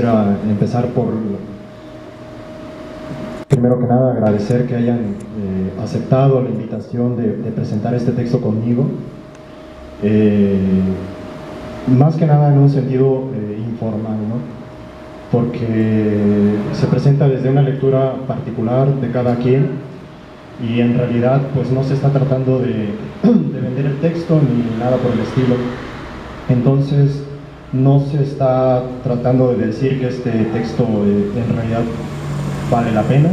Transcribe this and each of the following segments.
quisiera empezar por, primero que nada, agradecer que hayan aceptado la invitación de presentar este texto conmigo. Más que nada en un sentido informal, ¿no? Porque se presenta desde una lectura particular de cada quien y en realidad pues no se está tratando de vender el texto ni nada por el estilo. Entonces no se está tratando de decir que este texto en realidad vale la pena.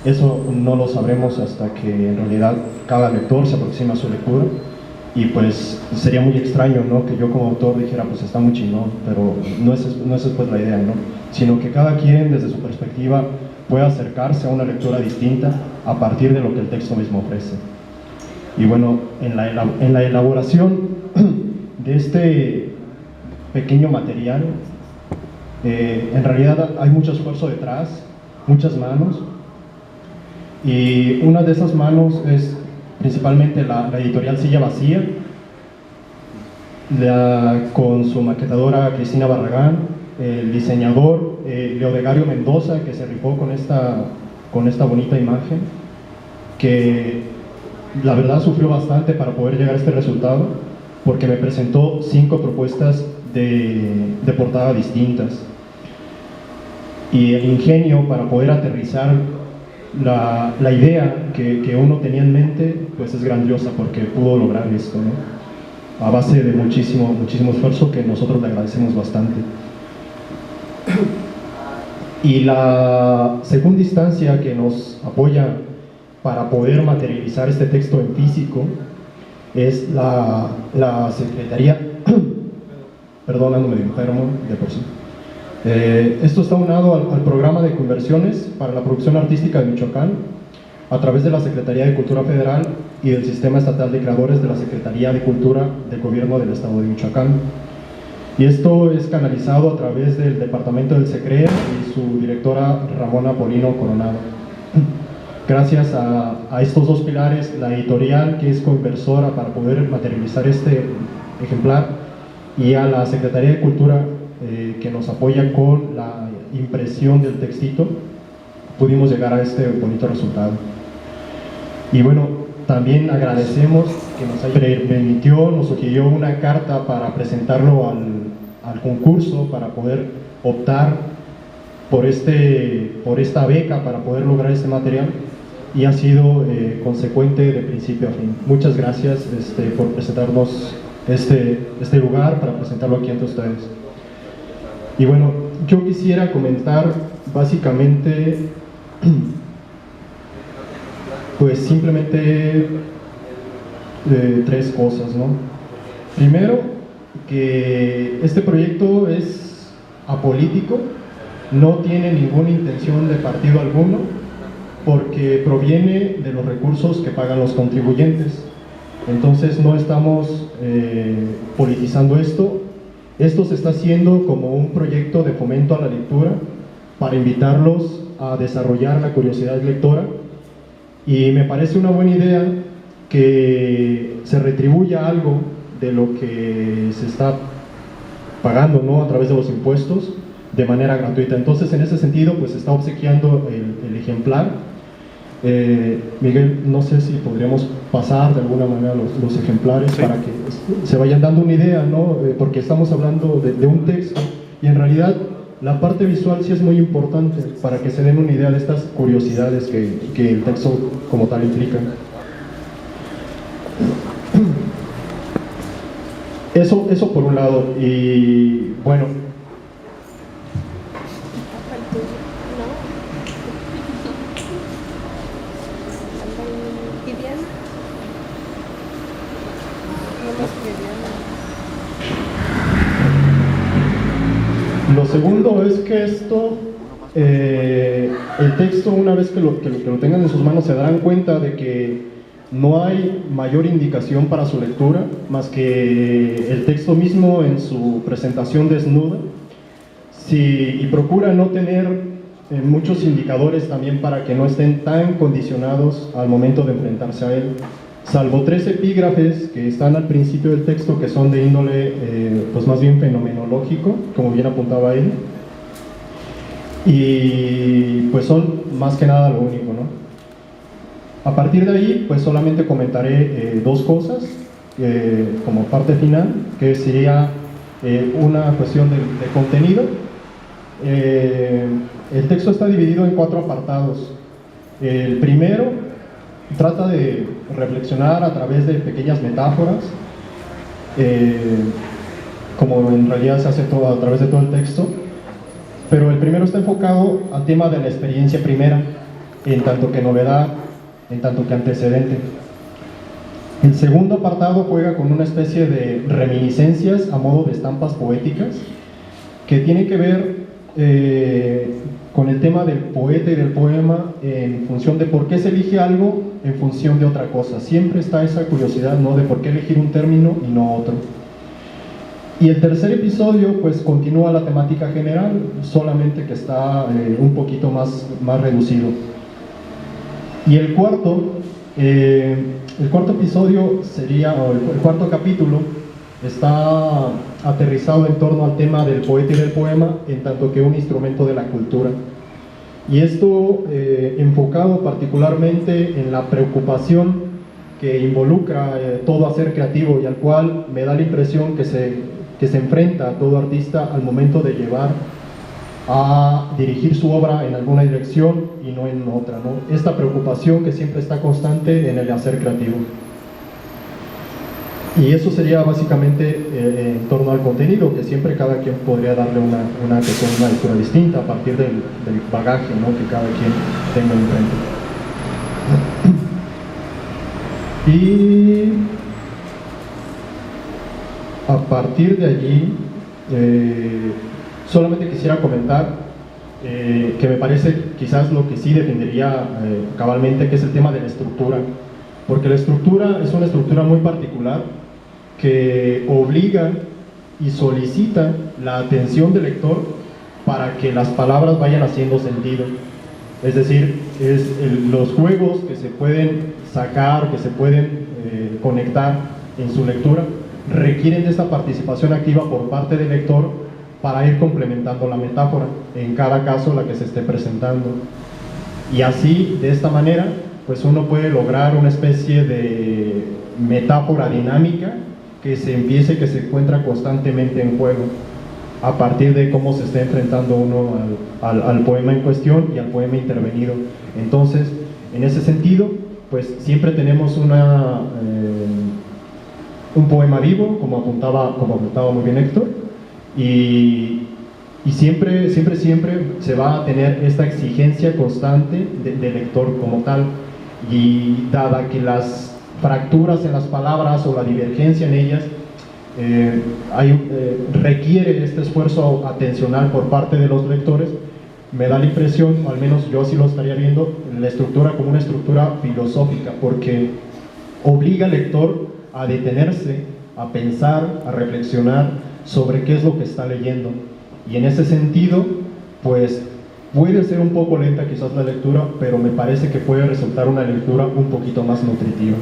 Eso no lo sabremos hasta que en realidad cada lector se aproxima a su lectura. Y pues sería muy extraño, ¿no?, que yo como autor dijera, pues está muy chingón, pero no es pues la idea, ¿no? Sino que cada quien desde su perspectiva pueda acercarse a una lectura distinta a partir de lo que el texto mismo ofrece. Y bueno, en la elaboración de este pequeño material, en realidad hay mucho esfuerzo detrás, muchas manos, y una de esas manos es principalmente la editorial Silla Vacía, con su maquetadora Cristina Barragán, el diseñador Leodegario Mendoza, que se rifó con esta bonita imagen, que la verdad sufrió bastante para poder llegar a este resultado, porque me presentó 5 propuestas de portada distintas, y el ingenio para poder aterrizar la idea que uno tenía en mente, pues es grandiosa, porque pudo lograr esto, ¿no?, a base de muchísimo esfuerzo, que nosotros le agradecemos bastante. Y la segunda instancia que nos apoya para poder materializar este texto en físico es la Secretaría, perdón, ando medio enfermo de por sí. Esto está unado al programa de conversiones para la producción artística de Michoacán, a través de la Secretaría de Cultura Federal y del Sistema Estatal de Creadores de la Secretaría de Cultura del Gobierno del Estado de Michoacán. Y esto es canalizado a través del Departamento del SECREA y su directora Ramona Polino Coronado. Gracias a estos 2 pilares, la editorial, que es coinversora para poder materializar este ejemplar, y a la Secretaría de Cultura, que nos apoya con la impresión del textito, pudimos llegar a este bonito resultado. Y bueno, también agradecemos que nos sugirió una carta para presentarlo al concurso, para poder optar por esta beca, para poder lograr este material, y ha sido consecuente de principio a fin. Muchas gracias por presentarnos este lugar, para presentarlo aquí ante ustedes. Y bueno, yo quisiera comentar básicamente pues simplemente 3 cosas, ¿no? Primero, que este proyecto es apolítico, no tiene ninguna intención de partido alguno, porque proviene de los recursos que pagan los contribuyentes. Entonces no estamos politizando esto. Esto se está haciendo como un proyecto de fomento a la lectura, para invitarlos a desarrollar la curiosidad lectora, y me parece una buena idea que se retribuya algo de lo que se está pagando, ¿no?, a través de los impuestos, de manera gratuita. Entonces, en ese sentido, pues se está obsequiando el ejemplar. Miguel, no sé si podríamos pasar de alguna manera los ejemplares, sí, para que se vayan dando una idea, ¿no? Porque estamos hablando de un texto, y en realidad la parte visual sí es muy importante para que se den una idea de estas curiosidades que el texto como tal implica. Eso por un lado. Y bueno, lo segundo es que esto, el texto, una vez que lo tengan en sus manos, se darán cuenta de que no hay mayor indicación para su lectura más que el texto mismo en su presentación desnuda, y procura no tener muchos indicadores también, para que no estén tan condicionados al momento de enfrentarse a él, salvo 3 epígrafes que están al principio del texto, que son de índole pues más bien fenomenológico, como bien apuntaba él. Y pues son más que nada lo único, ¿no? A partir de ahí, pues solamente comentaré dos cosas como parte final, que sería una cuestión de contenido. El texto está dividido en 4 apartados. El primero trata de reflexionar a través de pequeñas metáforas, como en realidad se hace todo a través de todo el texto, pero el primero está enfocado al tema de la experiencia primera, en tanto que novedad, en tanto que antecedente. El segundo apartado juega con una especie de reminiscencias a modo de estampas poéticas que tienen que ver con el tema del poeta y del poema en función de por qué se elige algo en función de otra cosa. Siempre está esa curiosidad, ¿no?, de por qué elegir un término y no otro. Y el tercer episodio pues continúa la temática general, solamente que está un poquito más reducido. Y el cuarto episodio sería, o el cuarto capítulo, está aterrizado en torno al tema del poeta y del poema, en tanto que un instrumento de la cultura. Y esto enfocado particularmente en la preocupación que involucra todo hacer creativo, y al cual me da la impresión que se enfrenta todo artista al momento de llevar a dirigir su obra en alguna dirección y no en otra, ¿no? Esta preocupación que siempre está constante en el hacer creativo. Y eso sería básicamente en torno al contenido, que siempre cada quien podría darle una lectura distinta a partir del bagaje, ¿no?, que cada quien tenga enfrente. Y a partir de allí, solamente quisiera comentar que me parece quizás lo que sí defendería cabalmente, que es el tema de la estructura, porque la estructura es una estructura muy particular que obliga y solicita la atención del lector para que las palabras vayan haciendo sentido. Es decir, los juegos que se pueden sacar, que se pueden conectar en su lectura, requieren de esta participación activa por parte del lector para ir complementando la metáfora, en cada caso la que se esté presentando. Y así, de esta manera, pues uno puede lograr una especie de metáfora dinámica que se encuentra constantemente en juego, a partir de cómo se está enfrentando uno al poema en cuestión y al poema intervenido. Entonces, en ese sentido, pues siempre tenemos un poema vivo, como apuntaba muy bien Héctor, y siempre se va a tener esta exigencia constante del lector como tal, y dada que las fracturas en las palabras o la divergencia en ellas requiere este esfuerzo atencional por parte de los lectores, me da la impresión, o al menos yo así lo estaría viendo, la estructura como una estructura filosófica, porque obliga al lector a detenerse, a pensar, a reflexionar sobre qué es lo que está leyendo. Y en ese sentido, pues puede ser un poco lenta quizás la lectura, pero me parece que puede resultar una lectura un poquito más nutritiva,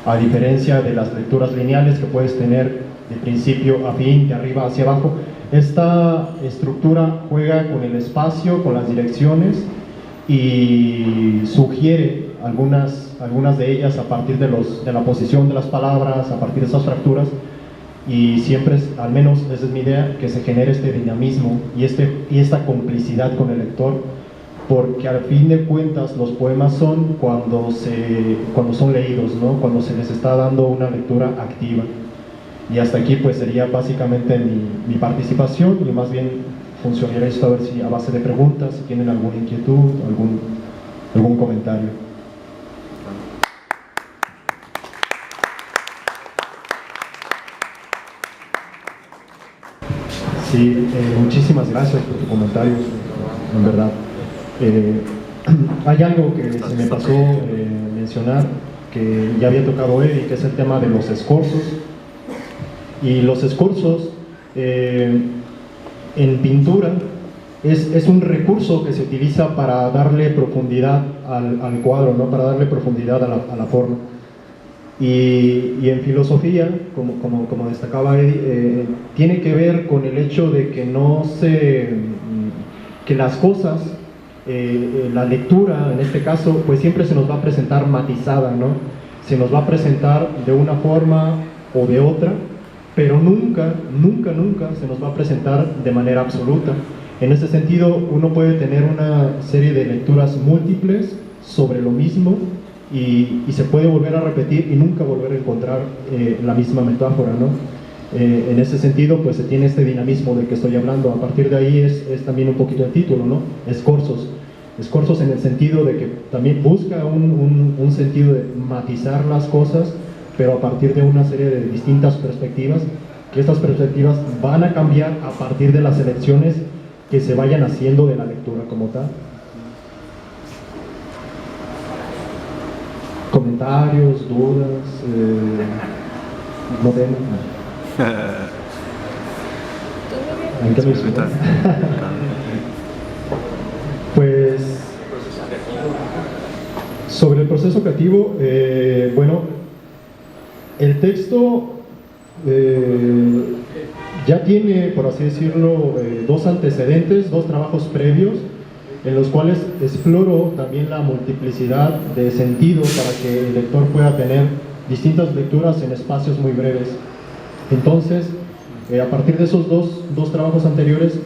a diferencia de las lecturas lineales que puedes tener de principio a fin, de arriba hacia abajo. Esta estructura juega con el espacio, con las direcciones, y sugiere algunas de ellas a partir de la posición de las palabras, a partir de esas fracturas, y siempre, al menos esa es mi idea, que se genere este dinamismo y esta complicidad con el lector, porque al fin de cuentas los poemas son cuando son leídos, ¿no?, cuando se les está dando una lectura activa. Y hasta aquí pues sería básicamente mi participación, y más bien funcionaría esto a ver si a base de preguntas, si tienen alguna inquietud, algún comentario. Sí, muchísimas gracias por tu comentario, en verdad. Hay algo que se me pasó mencionar, que ya había tocado Eddie, que es el tema de los escorzos. Y los escorzos en pintura es un recurso que se utiliza para darle profundidad al cuadro, ¿no?, para darle profundidad a la forma. Y en filosofía, como destacaba Eddie, tiene que ver con el hecho de que no se que las cosas, la lectura en este caso, pues siempre se nos va a presentar matizada, ¿no? Se nos va a presentar de una forma o de otra, pero nunca, nunca, nunca se nos va a presentar de manera absoluta. En ese sentido, uno puede tener una serie de lecturas múltiples sobre lo mismo y se puede volver a repetir y nunca volver a encontrar la misma metáfora, ¿no? En ese sentido, pues se tiene este dinamismo del que estoy hablando. A partir de ahí es también un poquito el título, ¿no? Escorzos. Escorzos en el sentido de que también busca un sentido de matizar las cosas, pero a partir de una serie de distintas perspectivas, que estas perspectivas van a cambiar a partir de las elecciones que se vayan haciendo de la lectura como tal. Comentarios, dudas, no temas. ¿En qué me disfrutas? Pues sobre el proceso creativo, bueno, el texto ya tiene, por así decirlo, dos antecedentes, dos trabajos previos, en los cuales exploro también la multiplicidad de sentidos para que el lector pueda tener distintas lecturas en espacios muy breves. Entonces, a partir de esos dos trabajos anteriores,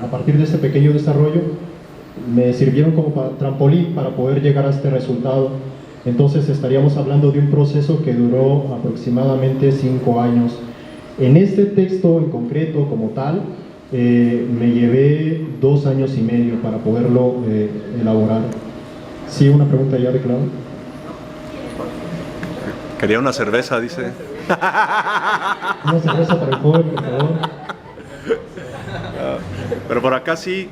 a partir de este pequeño desarrollo, me sirvieron como trampolín para poder llegar a este resultado. Entonces estaríamos hablando de un proceso que duró aproximadamente 5 años. En este texto en concreto, como tal, me llevé 2 años y medio para poderlo elaborar. ¿Sí, una pregunta ya de claro? Quería una cerveza, dice. Una cerveza para el joven, por favor. Pero por acá sí,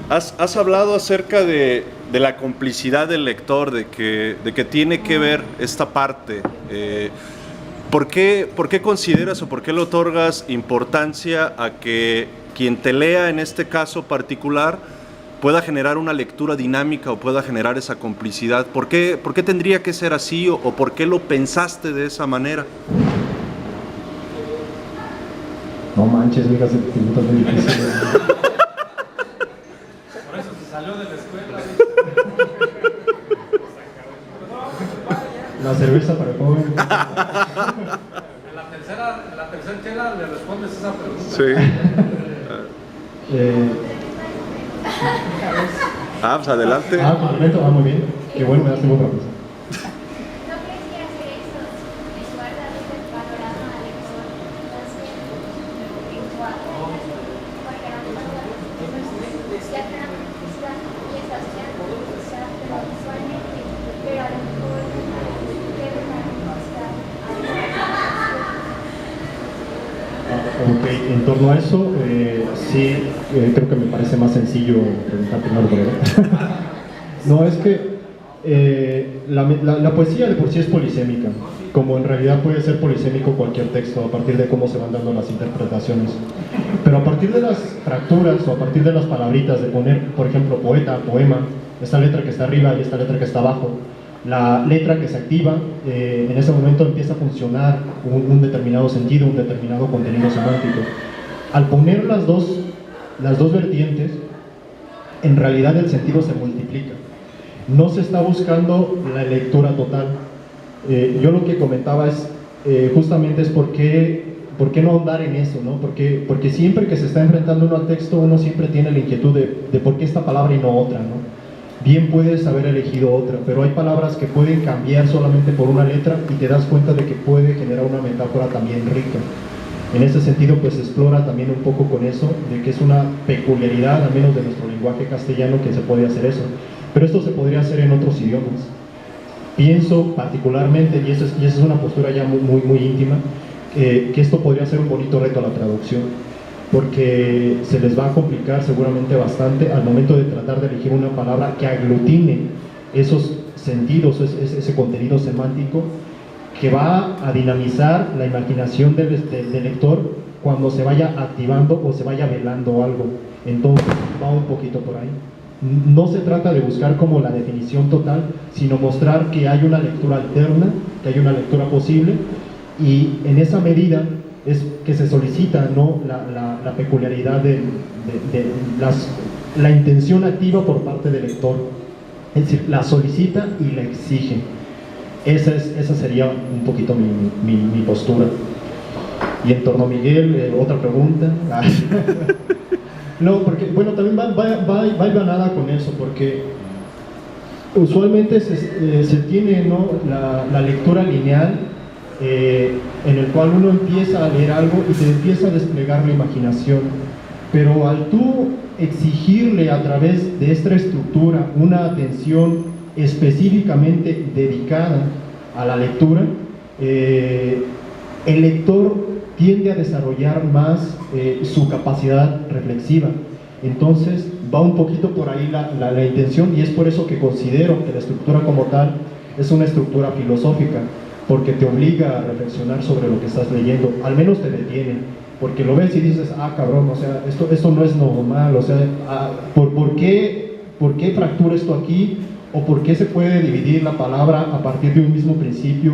has hablado acerca de la complicidad del lector, de que tiene que ver esta parte. ¿Por qué consideras o por qué le otorgas importancia a que quien te lea en este caso particular pueda generar una lectura dinámica o pueda generar esa complicidad? ¿Por qué tendría que ser así o por qué lo pensaste de esa manera? No manches, mira, se preguntas muy difíciles. Por eso se salió de la escuela. La cerveza para el joven. En la tercera chela le respondes esa pregunta. Sí. Pues adelante. Complemento, muy bien. Qué bueno, me das tiempo para pensar. ¿No crees que hacer eso les guarda desde el panorama al lector? Entonces, encuadra porque a lo mejor ya crean publicidad y estás creando publicidad pero visualmente, pero a lo mejor debe una respuesta Ok, en torno a eso, sí, creo que me parece más sencillo preguntar primero por él. No, es que la poesía de por sí es polisémica, como en realidad puede ser polisémico cualquier texto a partir de cómo se van dando las interpretaciones. Pero a partir de las fracturas o a partir de las palabritas de poner, por ejemplo, poeta, poema, esta letra que está arriba y esta letra que está abajo, la letra que se activa, en ese momento empieza a funcionar un determinado sentido, un determinado contenido semántico. Al poner las dos vertientes, en realidad el sentido se multiplica. No se está buscando la lectura total. Yo lo que comentaba es, justamente es por qué no ahondar en eso, ¿no? Porque siempre que se está enfrentando uno al texto, uno siempre tiene la inquietud de por qué esta palabra y no otra, ¿no? Bien puedes haber elegido otra, pero hay palabras que pueden cambiar solamente por una letra y te das cuenta de que puede generar una metáfora también rica. En ese sentido, pues explora también un poco con eso, de que es una peculiaridad, al menos de nuestro lenguaje castellano, que se puede hacer eso. Pero esto se podría hacer en otros idiomas. Pienso particularmente, y esa es una postura ya muy íntima, que esto podría ser un bonito reto a la traducción, porque se les va a complicar seguramente bastante al momento de tratar de elegir una palabra que aglutine esos sentidos, ese contenido semántico, que va a dinamizar la imaginación del lector cuando se vaya activando o se vaya velando algo. Entonces va un poquito por ahí. No se trata de buscar como la definición total, sino mostrar que hay una lectura alterna, que hay una lectura posible, y en esa medida es que se solicita, ¿no?, la peculiaridad de las la intención activa por parte del lector, es decir, la solicita y la exige. Esa sería un poquito mi postura. Y en torno a Miguel, otra pregunta. No, porque, bueno, también va hilvanada con eso, porque usualmente se tiene, ¿no?, la lectura lineal, en el cual uno empieza a leer algo y se empieza a desplegar la imaginación, pero al tú exigirle a través de esta estructura una atención específicamente dedicada a la lectura, el lector tiende a desarrollar más su capacidad reflexiva. Entonces va un poquito por ahí la intención, y es por eso que considero que la estructura como tal es una estructura filosófica, porque te obliga a reflexionar sobre lo que estás leyendo, al menos te detiene, porque lo ves y dices, ah, cabrón, o sea, esto no es normal, o sea, ¿por qué fractura esto aquí? ¿O por qué se puede dividir la palabra a partir de un mismo principio?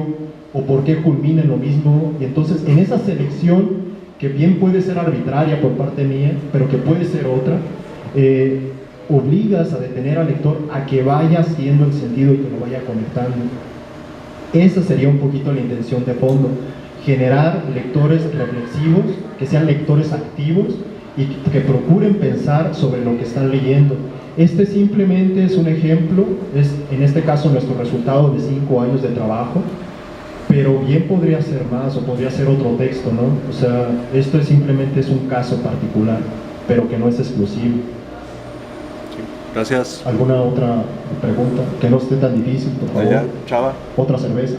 ¿O por qué culmina en lo mismo? Y entonces, en esa selección, que bien puede ser arbitraria por parte mía, pero que puede ser otra, obligas a detener al lector a que vaya haciendo el sentido y que lo vaya conectando. Esa sería un poquito la intención de fondo, generar lectores reflexivos, que sean lectores activos y que procuren pensar sobre lo que están leyendo. Este simplemente es un ejemplo, es en este caso nuestro resultado de 5 años de trabajo, pero bien podría ser más, o podría ser otro texto, ¿no? O sea, esto simplemente es un caso particular, pero que no es exclusivo. Gracias. ¿Alguna otra pregunta? Que no esté tan difícil, por favor. Allá, Chava. ¿Otra cerveza?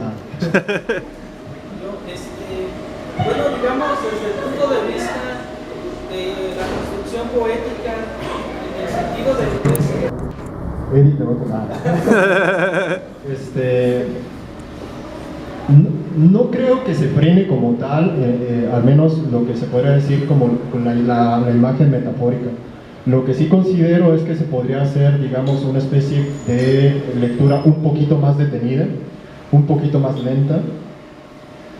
Bueno, digamos, desde el punto de vista de la construcción poética, en el sentido de... Eddie, te voy a contar. No creo que se frene como tal, al menos lo que se podría decir como con la imagen metafórica. Lo que sí considero es que se podría hacer, digamos, una especie de lectura un poquito más detenida, un poquito más lenta,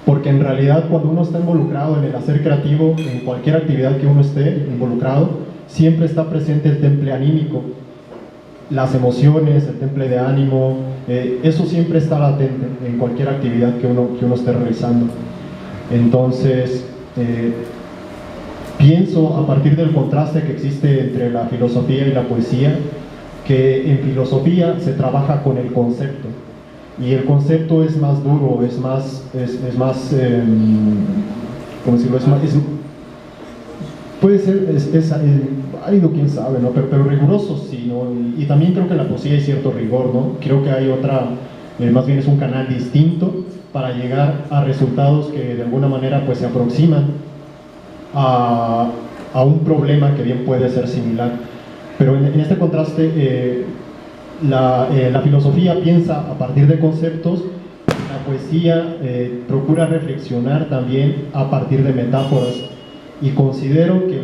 porque en realidad cuando uno está involucrado en el hacer creativo, en cualquier actividad que uno esté involucrado, siempre está presente el temple anímico, las emociones, el temple de ánimo, eso siempre está latente en cualquier actividad que uno esté realizando. Entonces, pienso, a partir del contraste que existe entre la filosofía y la poesía, que en filosofía se trabaja con el concepto, y el concepto es más duro, es más ¿cómo decirlo? Puede ser, válido, quién sabe, ¿no? Pero riguroso sí, ¿no? Y también creo que en la poesía hay cierto rigor, ¿no? Creo que hay otra, más bien es un canal distinto para llegar a resultados que de alguna manera pues se aproximan a un problema que bien puede ser similar. Pero en este contraste, la filosofía piensa a partir de conceptos, la poesía procura reflexionar también a partir de metáforas, y considero que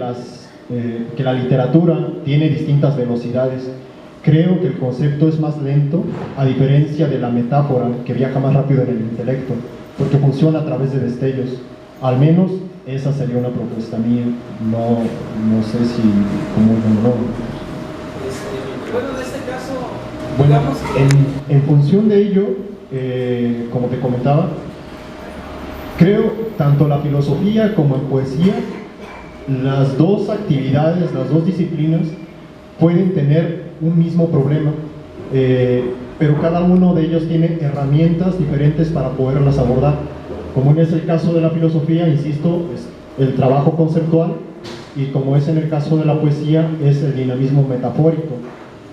la literatura tiene distintas velocidades. Creo que el concepto es más lento, a diferencia de la metáfora, que viaja más rápido en el intelecto, porque funciona a través de destellos. Al menos esa sería una propuesta mía, no sé si como no. Bueno, en este caso, Bueno, digamos que... en función de ello, como te comentaba, creo tanto la filosofía como en poesía, las dos actividades, las dos disciplinas pueden tener un mismo problema, pero cada uno de ellos tiene herramientas diferentes para poderlas abordar. Como es el caso de la filosofía, insisto, es el trabajo conceptual, y como es en el caso de la poesía, es el dinamismo metafórico,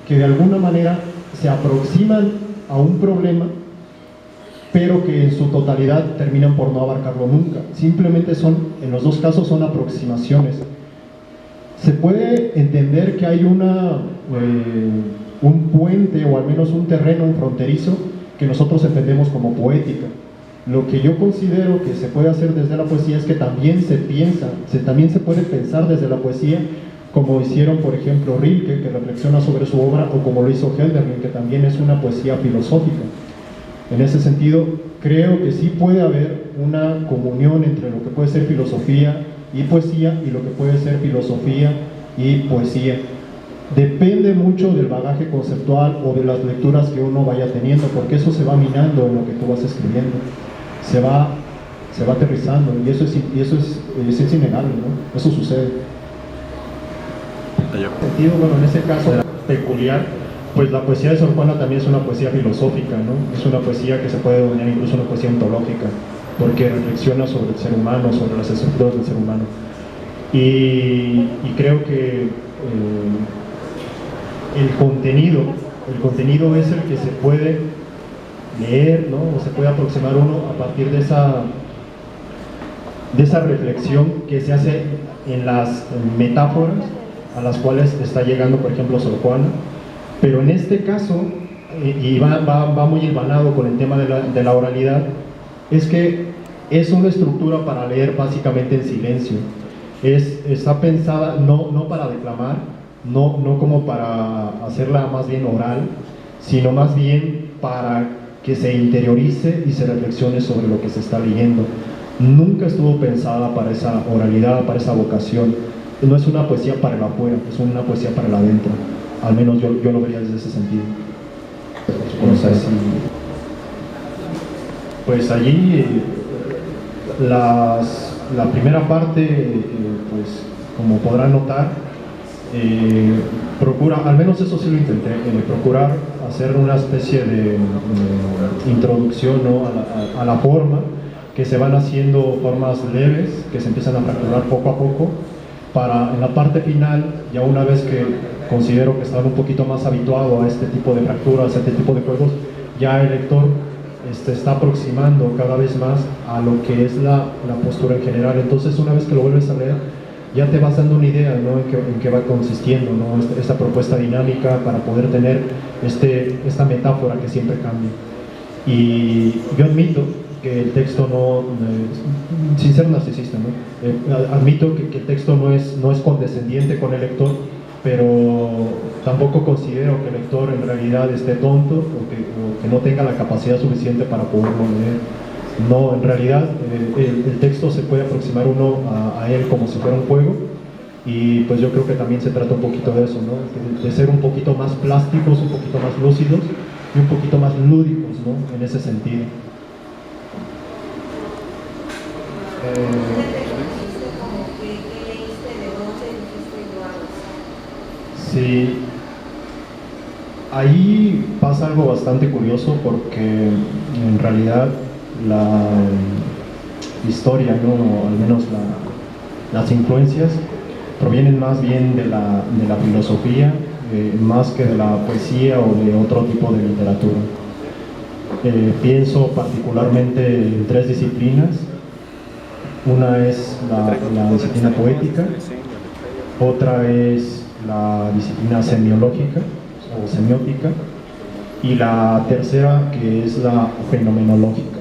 que de alguna manera se aproximan a un problema, pero que en su totalidad terminan por no abarcarlo nunca. Simplemente en los dos casos son aproximaciones. Se puede entender que hay un puente, o al menos un terreno fronterizo, que nosotros entendemos como poética. Lo que yo considero que se puede hacer desde la poesía es que también también se puede pensar desde la poesía, como hicieron por ejemplo Rilke, que reflexiona sobre su obra, o como lo hizo Hölderlin, que también es una poesía filosófica. En ese sentido, creo que sí puede haber una comunión entre lo que puede ser filosofía y poesía, y lo que puede ser filosofía y poesía. Depende mucho del bagaje conceptual o de las lecturas que uno vaya teniendo, porque eso se va minando en lo que tú vas escribiendo, se va aterrizando, y eso es innegable, ¿no? Eso sucede. Sentido, bueno, en ese caso peculiar, pues la poesía de Sor Juana también es una poesía filosófica, ¿no? Es una poesía que se puede denominar incluso una poesía ontológica, porque reflexiona sobre el ser humano, sobre las estructuras del ser humano. Y creo que el contenido es el que se puede leer, ¿no? O se puede aproximar uno a partir de esa reflexión que se hace en las metáforas a las cuales está llegando, por ejemplo, Sor Juana. Pero en este caso, y va muy hilvanado con el tema de la oralidad, es que es una estructura para leer básicamente en silencio. Está pensada no para declamar, no como para hacerla más bien oral, sino más bien para que se interiorice y se reflexione sobre lo que se está leyendo. Nunca estuvo pensada para esa oralidad, para esa vocación. No es una poesía para el afuera, es una poesía para el adentro. Al menos yo lo vería desde ese sentido. Pues allí la primera parte, pues como podrán notar, procura, al menos eso sí lo intenté, procurar hacer una especie de introducción, ¿no? a la forma, que se van haciendo formas leves, que se empiezan a fracturar poco a poco, para en la parte final, ya una vez que considero que están un poquito más habituado a este tipo de fracturas, a este tipo de juegos, ya el lector está aproximando cada vez más a lo que es la postura en general. Entonces, una vez que lo vuelves a leer, ya te vas dando una idea, ¿no? en qué va consistiendo, ¿no? esta propuesta dinámica para poder tener esta metáfora que siempre cambia. Y yo admito que el texto sin ser narcisista, ¿no? Admito que el texto no es condescendiente con el lector, pero tampoco considero que el lector en realidad esté tonto o que no tenga la capacidad suficiente para poderlo leer. No, en realidad el texto se puede aproximar uno a él como si fuera un juego, y pues yo creo que también se trata un poquito de eso, ¿no? De ser un poquito más plásticos, un poquito más lúcidos y un poquito más lúdicos, ¿no? En ese sentido. Sí, ahí pasa algo bastante curioso, porque en realidad la historia, ¿no? Al menos las influencias provienen más bien de la filosofía, más que de la poesía o de otro tipo de literatura. Pienso particularmente en tres disciplinas. Una es la disciplina poética, otra es la disciplina semiológica o semiótica, y la tercera, que es la fenomenológica.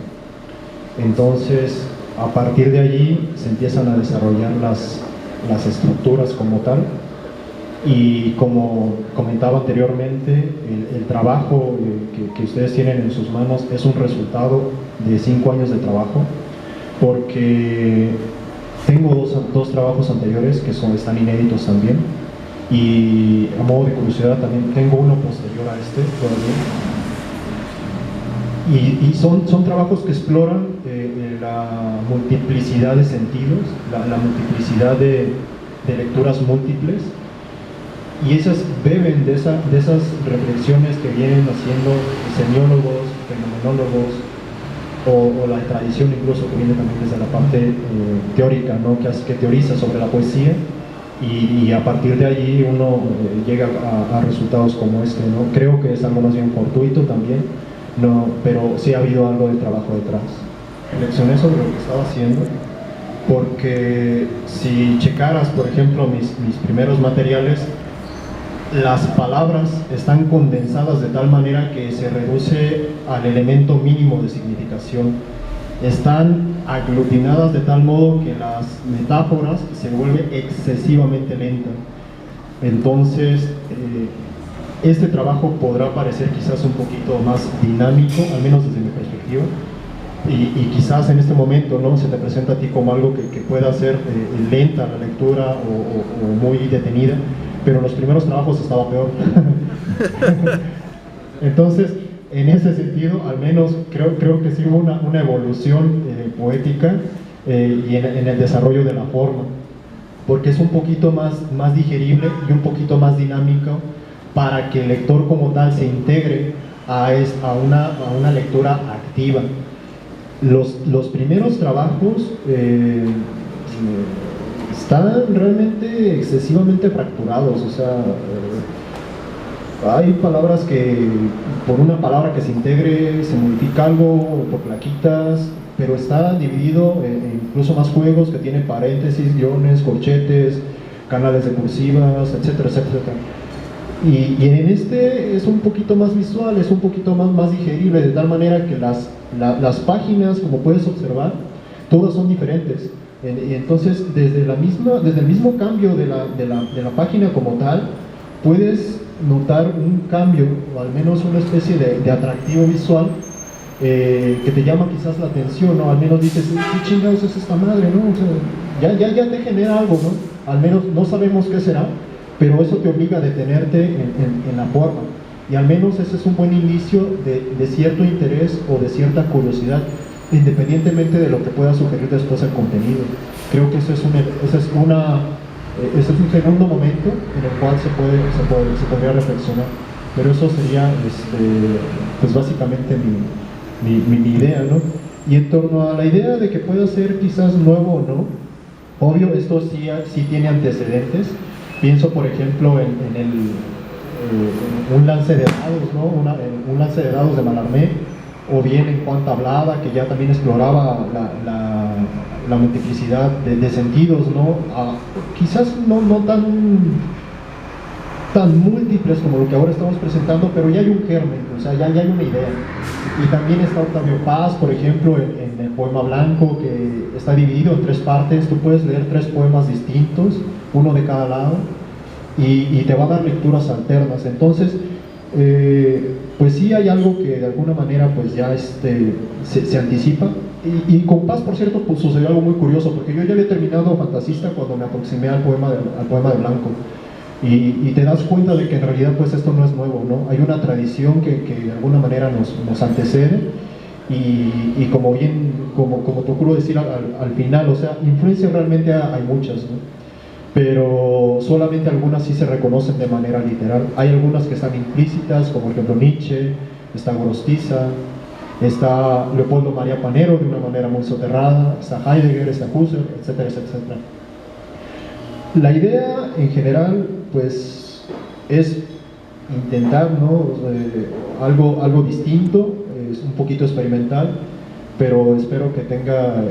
Entonces, a partir de allí se empiezan a desarrollar las estructuras como tal, y como comentaba anteriormente, el trabajo que ustedes tienen en sus manos es un resultado de 5 años de trabajo, porque tengo dos trabajos anteriores que están inéditos también, y a modo de curiosidad también tengo uno posterior a este todavía, y son trabajos que exploran la multiplicidad de sentidos, la multiplicidad de lecturas múltiples, y esas beben de esas reflexiones que vienen haciendo semiólogos, fenomenólogos, o la tradición incluso que viene también desde la parte teórica, ¿no? que teoriza sobre la poesía, y a partir de allí uno llega a resultados como este, ¿no? Creo que es algo más bien fortuito también, pero sí ha habido algo de trabajo detrás. Reflexioné sobre lo que estaba haciendo, porque si checaras, por ejemplo, mis primeros materiales, las palabras están condensadas de tal manera que se reduce al elemento mínimo de significación. Están aglutinadas de tal modo que las metáforas se vuelven excesivamente lentas. Entonces, este trabajo podrá parecer quizás un poquito más dinámico, al menos desde mi perspectiva, y quizás en este momento, ¿no? se te presenta a ti como algo que pueda ser lenta la lectura o muy detenida, pero en los primeros trabajos estaba peor. Entonces, en ese sentido, al menos creo que sí hubo una evolución poética y en el desarrollo de la forma, porque es un poquito más digerible y un poquito más dinámico para que el lector como tal se integre a una lectura activa. Los primeros trabajos están realmente excesivamente fracturados, o sea, hay palabras que por una palabra que se integre se modifica algo, por plaquitas, pero está dividido en incluso más juegos que tienen paréntesis, guiones, corchetes, canales de cursivas, etcétera, etcétera. Y en este es un poquito más visual, es un poquito más digerible, de tal manera que las páginas, como puedes observar, todas son diferentes. Y entonces, desde el mismo cambio de la página como tal, puedes notar un cambio, o al menos una especie de atractivo visual que te llama quizás la atención, ¿no? Al menos dices, ¿qué chingados es esta madre, no? O sea, ya te genera algo, ¿no? Al menos no sabemos qué será, pero eso te obliga a detenerte en la forma. Y al menos ese es un buen inicio de cierto interés o de cierta curiosidad, independientemente de lo que pueda sugerir después el contenido. Creo que ese es un segundo momento en el cual se podría reflexionar. Pero eso sería pues básicamente mi idea, ¿no? Y en torno a la idea de que pueda ser quizás nuevo o no, obvio, esto sí tiene antecedentes. Pienso, por ejemplo, en un lance de dados, ¿no? Un lance de dados de Mallarmé, o bien en Cuanta Hablada, que ya también exploraba la multiplicidad de sentidos, ¿no? Quizás no tan múltiples como lo que ahora estamos presentando, pero ya hay un germen, o sea, ya hay una idea. Y también está Octavio Paz, por ejemplo, en el poema Blanco, que está dividido en 3 partes. Tú puedes leer 3 poemas distintos, uno de cada lado, y te va a dar lecturas alternas. Entonces, pues sí hay algo que de alguna manera pues ya se anticipa. Y con Paz, por cierto, pues sucedió algo muy curioso, porque yo ya había terminado Fantasista cuando me aproximé al poema de Blanco. Y te das cuenta de que en realidad pues esto no es nuevo, ¿no? Hay una tradición que de alguna manera nos antecede, y como procuro decir al final, o sea, influencias realmente hay muchas, ¿no? Pero solamente algunas sí se reconocen de manera literal. Hay algunas que están implícitas, como por ejemplo Nietzsche, está Gorostiza, está Leopoldo María Panero de una manera muy soterrada, está Heidegger, está Husserl, etcétera, etcétera. La idea en general pues es intentar, ¿no? Algo distinto, es un poquito experimental, pero espero que tenga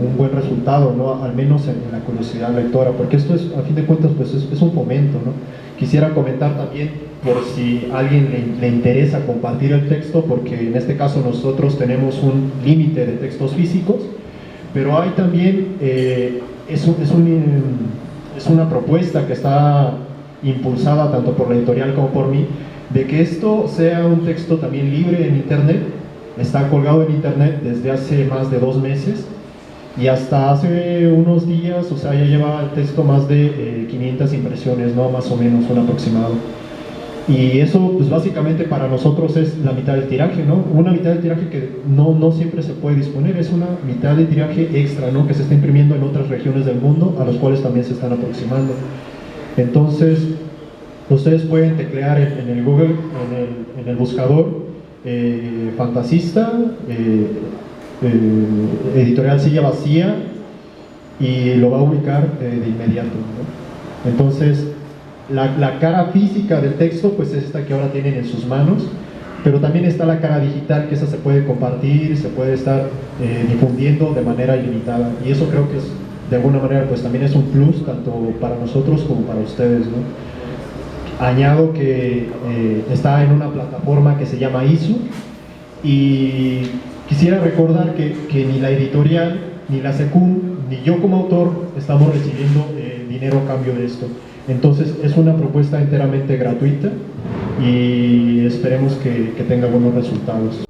un buen resultado, ¿no? Al menos en la curiosidad lectora, porque esto es, a fin de cuentas, pues es un fomento, ¿no? Quisiera comentar también, por si a alguien le interesa compartir el texto, porque en este caso nosotros tenemos un límite de textos físicos, pero hay también, es una propuesta que está impulsada tanto por la editorial como por mí, de que esto sea un texto también libre en internet. Está colgado en internet desde hace más de 2 meses, y hasta hace unos días, o sea, ya lleva el texto más de 500 impresiones, ¿no? Más o menos, un aproximado. Y eso, pues básicamente para nosotros es la mitad del tiraje, ¿no? Una mitad del tiraje que no siempre se puede disponer, es una mitad de tiraje extra, ¿no? Que se está imprimiendo en otras regiones del mundo, a los cuales también se están aproximando. Entonces, ustedes pueden teclear en el Google, en el buscador, Fantasista, editorial Silla Vacía, y lo va a ubicar de inmediato, ¿no? Entonces, la cara física del texto pues es esta que ahora tienen en sus manos, pero también está la cara digital, que esa se puede compartir, se puede estar difundiendo de manera ilimitada, y eso creo que es, de alguna manera, pues también es un plus tanto para nosotros como para ustedes, ¿no? Añado que está en una plataforma que se llama ISU, y quisiera recordar que ni la editorial, ni la SECUM, ni yo como autor estamos recibiendo dinero a cambio de esto. Entonces es una propuesta enteramente gratuita, y esperemos que tenga buenos resultados.